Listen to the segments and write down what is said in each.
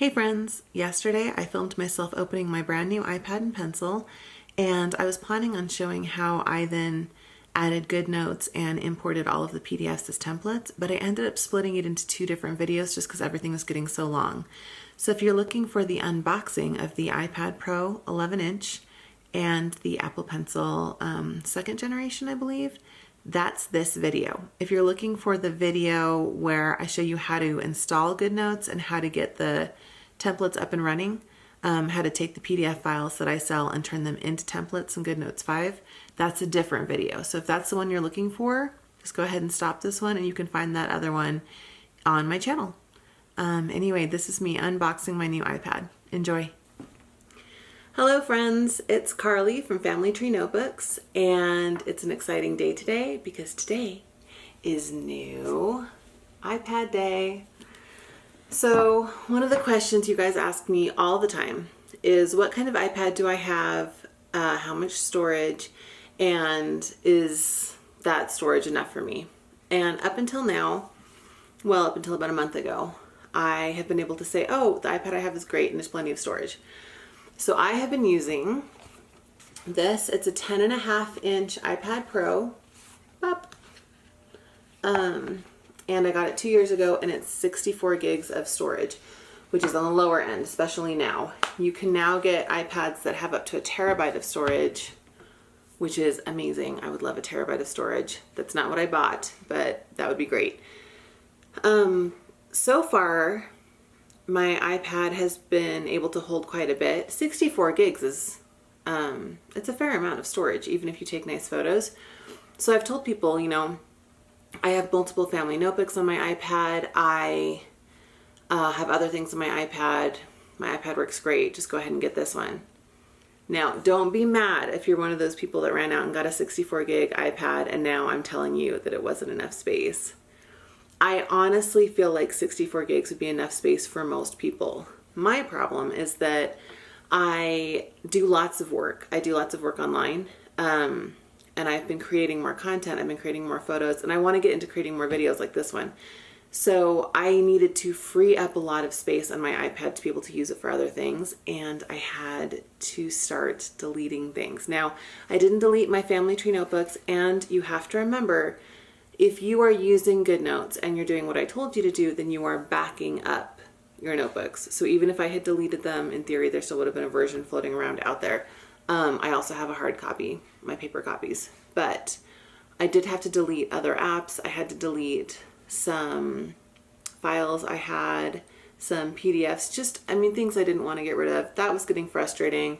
Hey friends! Yesterday I filmed myself opening my brand new iPad and pencil, and I was planning on showing how I then added GoodNotes and imported all of the PDFs as templates, but I ended up splitting it into two different videos just because everything was getting so long. So if you're looking for the unboxing of the iPad Pro 11-inch and the Apple Pencil second generation, I believe, that's this video. If you're looking for the video where I show you how to install GoodNotes and how to get the templates up and running, how to take the PDF files that I sell and turn them into templates in GoodNotes 5, that's a different video. So if that's the one you're looking for, just go ahead and stop this one and you can find that other one on my channel. Anyway, this is me unboxing my new iPad. Enjoy. Hello friends, it's Carly from Family Tree Notebooks, and it's an exciting day today because today is new iPad day. So one of the questions you guys ask me all the time is what kind of iPad do I have, how much storage, and is that storage enough for me? And up until now, well, up until about a month ago, I have been able to say, oh, the iPad I have is great and there's plenty of storage. So I have been using this. It's a 10.5-inch iPad Pro. And I got it 2 years ago, and it's 64 gigs of storage, which is on the lower end, especially now. You can now get iPads that have up to a terabyte of storage, which is amazing. I would love a terabyte of storage. That's not what I bought, but that would be great. So far, my iPad has been able to hold quite a bit. 64 gigs is, it's a fair amount of storage, even if you take nice photos. So I've told people, you know, I have multiple family notebooks on my iPad. I have other things on my iPad. My iPad works great. Just go ahead and get this one. Now, don't be mad if you're one of those people that ran out and got a 64 gig iPad and now I'm telling you that it wasn't enough space. I honestly feel like 64 gigs would be enough space for most people. My problem is that I do lots of work. I do lots of work online, and I've been creating more content. I've been creating more photos, and I want to get into creating more videos like this one. So I needed to free up a lot of space on my iPad to be able to use it for other things, and I had to start deleting things. Now, I didn't delete my Family Tree notebooks, and you have to remember, if you are using GoodNotes and you're doing what I told you to do, then you are backing up your notebooks. So even if I had deleted them, in theory, there still would have been a version floating around out there. I also have a hard copy, my paper copies, but I did have to delete other apps. I had to delete some files I had, some PDFs, just, I mean, things I didn't want to get rid of. That was getting frustrating.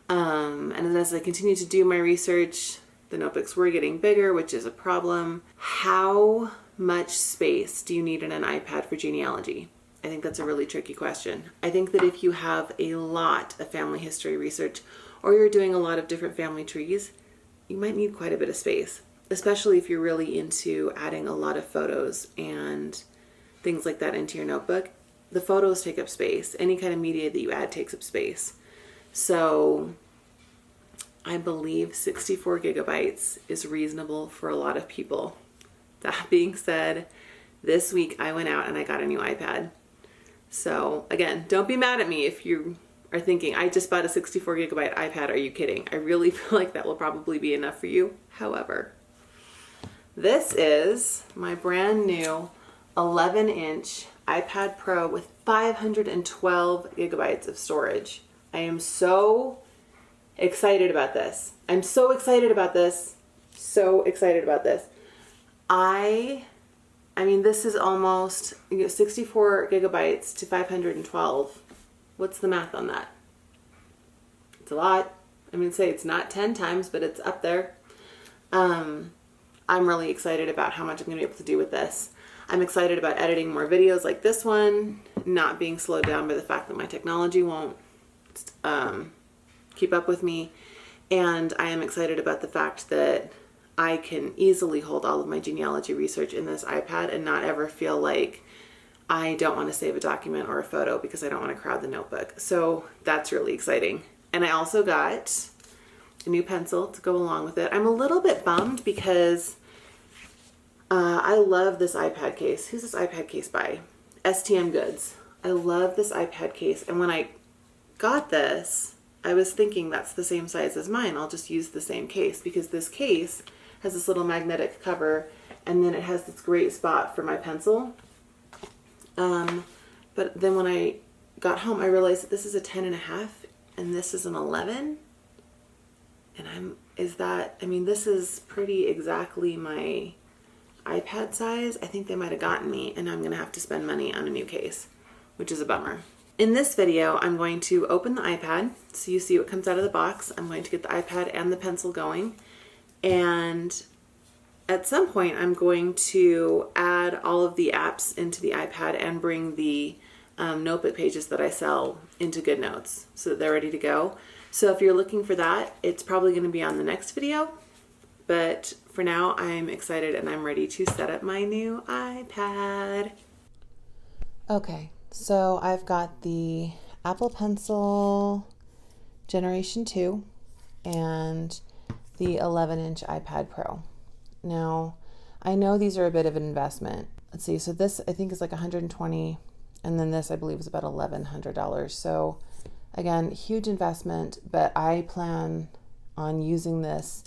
And then as I continued to do my research, the notebooks were getting bigger, which is a problem. How much space do you need in an iPad for genealogy? I think that's a really tricky question. I think that if you have a lot of family history research or you're doing a lot of different family trees, you might need quite a bit of space, especially if you're really into adding a lot of photos and things like that into your notebook. The photos take up space. Any kind of media that you add takes up space. So I believe 64 gigabytes is reasonable for a lot of people. That being said, this week I went out and I got a new iPad. So again, don't be mad at me if you are thinking, I just bought a 64 gigabyte iPad. Are you kidding? I really feel like that will probably be enough for you. However, this is my brand new 11-inch iPad Pro with 512 gigabytes of storage. I am so excited about this. I'm so excited about this. So excited about this. I mean, this is almost 64 gigabytes to 512. What's the math on that? It's a lot. I mean, say it's not 10 times, but it's up there. I'm really excited about how much I'm going to be able to do with this. I'm excited about editing more videos like this one, not being slowed down by the fact that my technology won't keep up with me. And I am excited about the fact that I can easily hold all of my genealogy research in this iPad and not ever feel like I don't want to save a document or a photo because I don't want to crowd the notebook. So that's really exciting. And I also got a new pencil to go along with it. I'm a little bit bummed because I love this iPad case. Who's this iPad case by? STM Goods. I love this iPad case. And when I got this, I was thinking that's the same size as mine. I'll just use the same case because this case has this little magnetic cover and then it has this great spot for my pencil. But then when I got home, I realized that this is a 10.5 and this is an 11. And this is pretty exactly my iPad size. I think they might have gotten me, and I'm going to have to spend money on a new case, which is a bummer. In this video, I'm going to open the iPad so you see what comes out of the box. I'm going to get the iPad and the pencil going. And at some point, I'm going to add all of the apps into the iPad and bring the notebook pages that I sell into GoodNotes so that they're ready to go. So if you're looking for that, it's probably going to be on the next video. But for now, I'm excited and I'm ready to set up my new iPad. Okay, so I've got the Apple Pencil Generation 2 and the 11-inch iPad Pro. Now, I know these are a bit of an investment. Let's see, so this I think is like $120, and then this I believe is about $1,100. So again, huge investment, but I plan on using this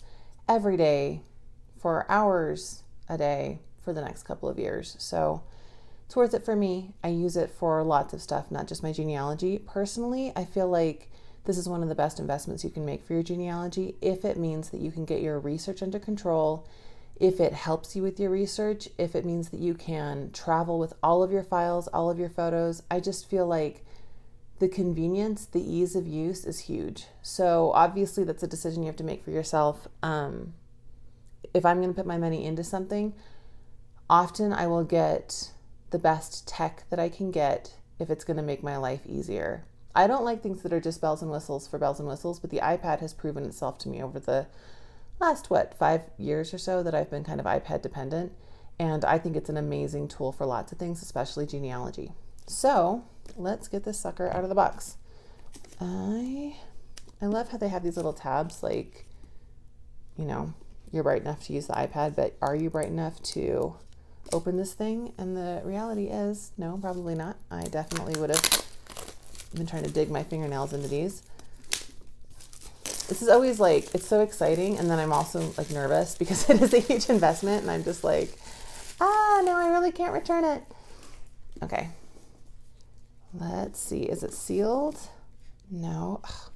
every day for hours a day for the next couple of years. So it's worth it for me. I use it for lots of stuff, not just my genealogy. Personally, I feel like this is one of the best investments you can make for your genealogy if it means that you can get your research under control, if it helps you with your research, if it means that you can travel with all of your files, all of your photos. I just feel like the convenience, the ease of use is huge. So obviously that's a decision you have to make for yourself. If I'm going to put my money into something, often I will get the best tech that I can get if it's going to make my life easier. I don't like things that are just bells and whistles for bells and whistles, but the iPad has proven itself to me over the last, 5 years or so that I've been kind of iPad dependent. And I think it's an amazing tool for lots of things, especially genealogy. So let's get this sucker out of the box. I love how they have these little tabs, like, you're bright enough to use the iPad, but are you bright enough to open this thing? And the reality is, no, probably not. I definitely would have been trying to dig my fingernails into these. This is always it's so exciting, and then I'm also nervous because it is a huge investment, and I'm just no, I really can't return it. Okay. Let's see, is it sealed? No. Ugh.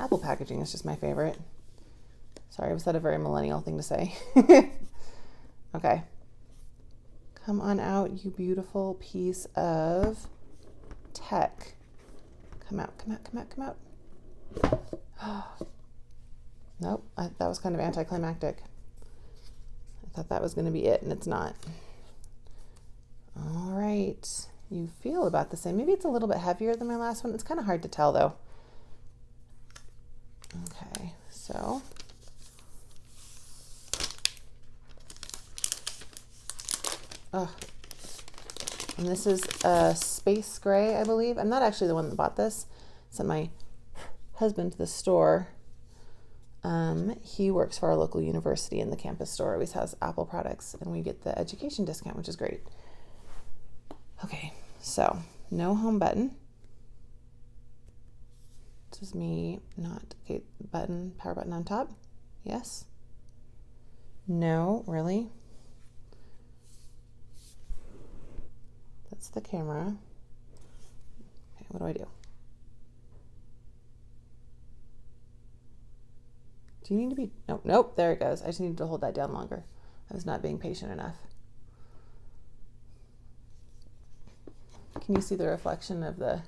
Apple packaging is just my favorite. Sorry, was that a very millennial thing to say? Okay. Come on out, you beautiful piece of tech. Come out, come out, come out, come out. Nope, that was kind of anticlimactic. I thought that was going to be it, and it's not. All right. You feel about the same. Maybe it's a little bit heavier than my last one. It's kind of hard to tell, though. Okay, so and this is a space gray, I believe. I'm not actually the one that bought this. I sent my husband to the store. He works for our local university, and the campus store always has Apple products, and we get the education discount, which is great. Okay, so no home button. This is me not, okay, button, power button on top. Yes. No, really? That's the camera. Okay, what do I do? Do you need to be, nope, there it goes. I just needed to hold that down longer. I was not being patient enough. Can you see the reflection of the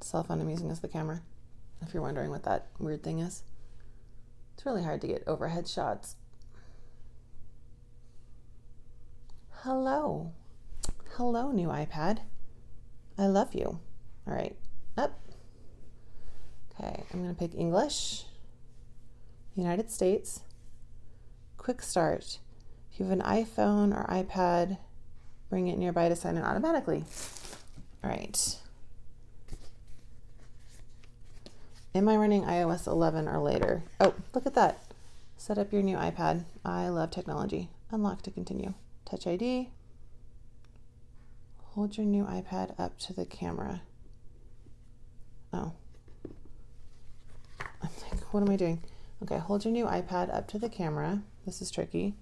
cell phone I'm using as the camera? If you're wondering what that weird thing is. It's really hard to get overhead shots. Hello. Hello, new iPad. I love you. All right, up. Okay, I'm going to pick English, United States, quick start. If you have an iPhone or iPad, bring it nearby to sign in automatically. All right. Am I running iOS 11 or later? Oh, look at that. Set up your new iPad. I love technology. Unlock to continue. Touch ID. hold your new iPad up to the camera. Oh. I'm like, what am I doing? Okay, hold your new iPad up to the camera. This is tricky.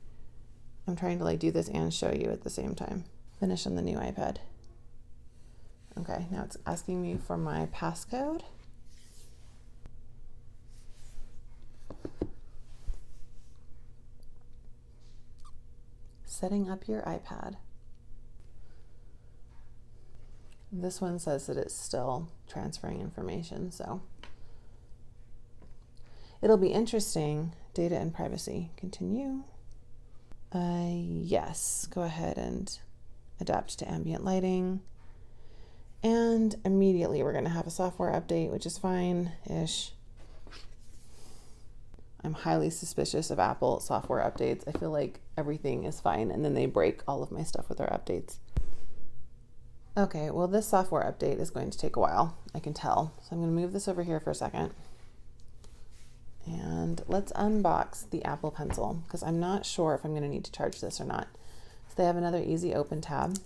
I'm trying to like do this and show you at the same time. Finish on the new iPad. Okay, now it's asking me for my passcode. Setting up your iPad. This one says that it's still transferring information, so it'll be interesting. Data and privacy. Continue. Yes, go ahead and adapt to ambient lighting. And immediately we're going to have a software update, which is fine-ish. I'm highly suspicious of Apple software updates. I feel like everything is fine and then they break all of my stuff with their updates. Okay, well this software update is going to take a while, I can tell. So I'm going to move this over here for a second. And let's unbox the Apple Pencil because I'm not sure if I'm going to need to charge this or not. So they have another easy open tab.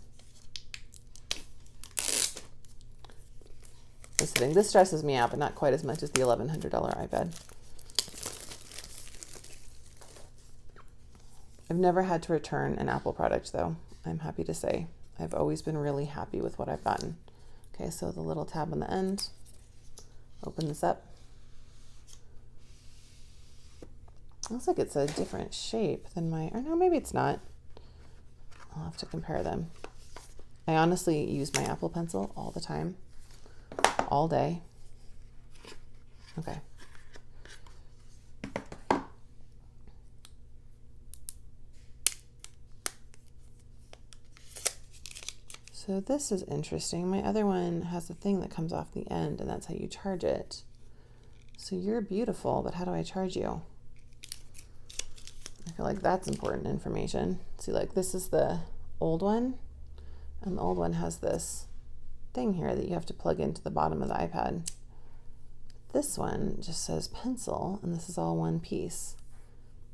This stresses me out, but not quite as much as the $1,100 iPad. I've never had to return an Apple product though, I'm happy to say. I've always been really happy with what I've gotten. Okay, so the little tab on the end, open this up. Looks like it's a different shape than or no, maybe it's not. I'll have to compare them. I honestly use my Apple Pencil all the time, all day. Okay. So this is interesting. My other one has a thing that comes off the end and that's how you charge it. So you're beautiful, but how do I charge you? I feel like that's important information. See, like this is the old one, and the old one has this thing here that you have to plug into the bottom of the iPad. This one just says pencil, and this is all one piece.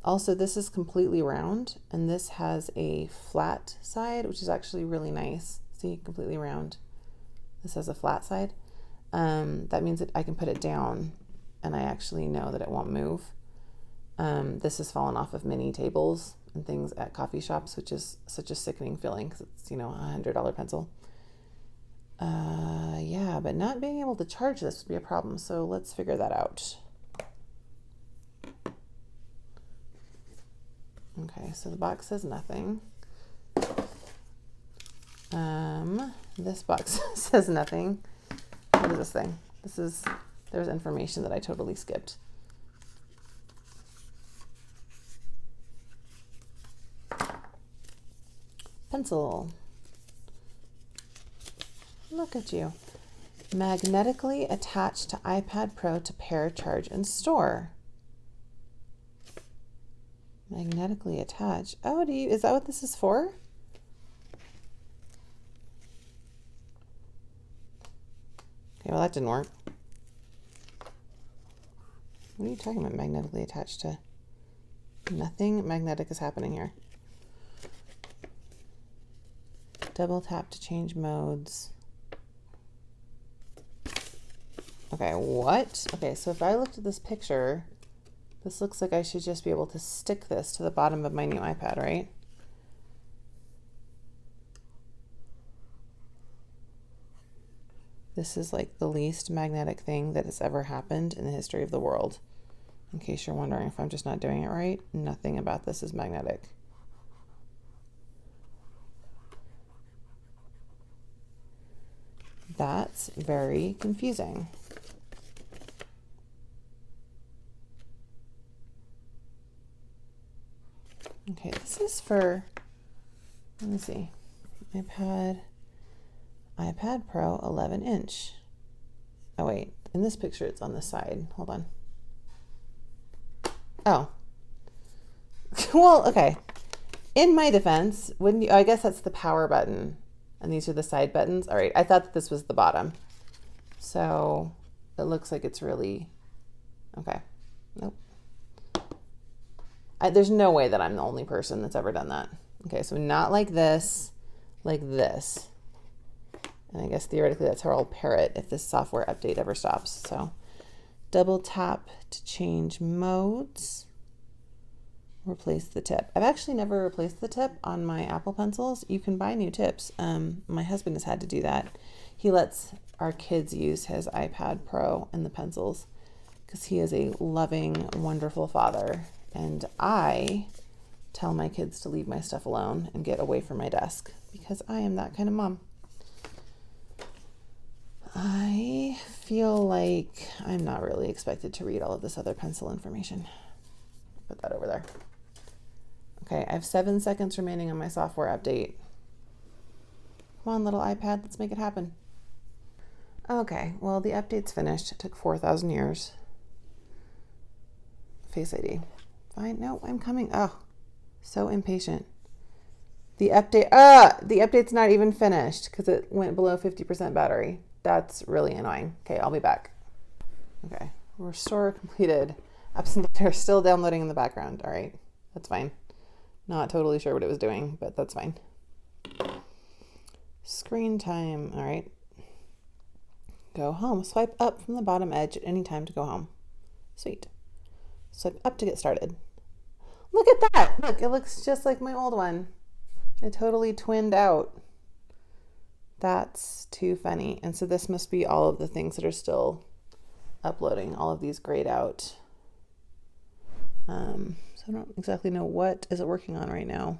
Also, this is completely round, and this has a flat side, which is actually really nice. See, completely round. This has a flat side. That means that I can put it down, and I actually know that it won't move. This has fallen off of many tables and things at coffee shops, which is such a sickening feeling because it's, you know, $100 pencil. Yeah, but not being able to charge this would be a problem. So let's figure that out. Okay, so the box says nothing. This box says nothing. What is this thing? There's information that I totally skipped. Pencil. Look at you. Magnetically attached to iPad Pro to pair, charge, and store. Magnetically attached. Oh, is that what this is for? Okay, well that didn't work. What are you talking about, magnetically attached to? Nothing magnetic is happening here. Double tap to change modes. Okay, what? Okay, so if I looked at this picture, this looks like I should just be able to stick this to the bottom of my new iPad, right? This is like the least magnetic thing that has ever happened in the history of the world. In case you're wondering if I'm just not doing it right, nothing about this is magnetic. That's very confusing. Okay, this is for, let me see, iPad Pro 11-inch. Oh wait, in this picture it's on the side. Hold on. Oh. Well, okay. In my defense, wouldn't you, I guess that's the power button. And these are the side buttons. All right, I thought that this was the bottom. So it looks like it's really, okay. Nope. There's no way that I'm the only person that's ever done that. Okay, so not like this, like this. And I guess theoretically that's how I'll pair it if this software update ever stops. So double tap to change modes. Replace the tip. I've actually never replaced the tip on my Apple Pencils. You can buy new tips. My husband has had to do that. He lets our kids use his iPad Pro and the pencils because he is a loving, wonderful father. And I tell my kids to leave my stuff alone and get away from my desk because I am that kind of mom. I feel like I'm not really expected to read all of this other pencil information. Put that over there. Okay, I have 7 seconds remaining on my software update. Come on, little iPad, let's make it happen. Okay, well, the update's finished. It took 4,000 years. Face ID. Fine, no, I'm coming. Oh, so impatient. The update's not even finished because it went below 50% battery. That's really annoying. Okay, I'll be back. Okay, restore completed. Apps and data are still downloading in the background. All right, that's fine. Not totally sure what it was doing, but that's fine. Screen time. All right. Go home. Swipe up from the bottom edge at any time to go home. Sweet. Swipe up to get started. Look at that. Look, it looks just like my old one. It totally twinned out. That's too funny. And so this must be all of the things that are still uploading, all of these grayed out. So I don't exactly know what is it working on right now.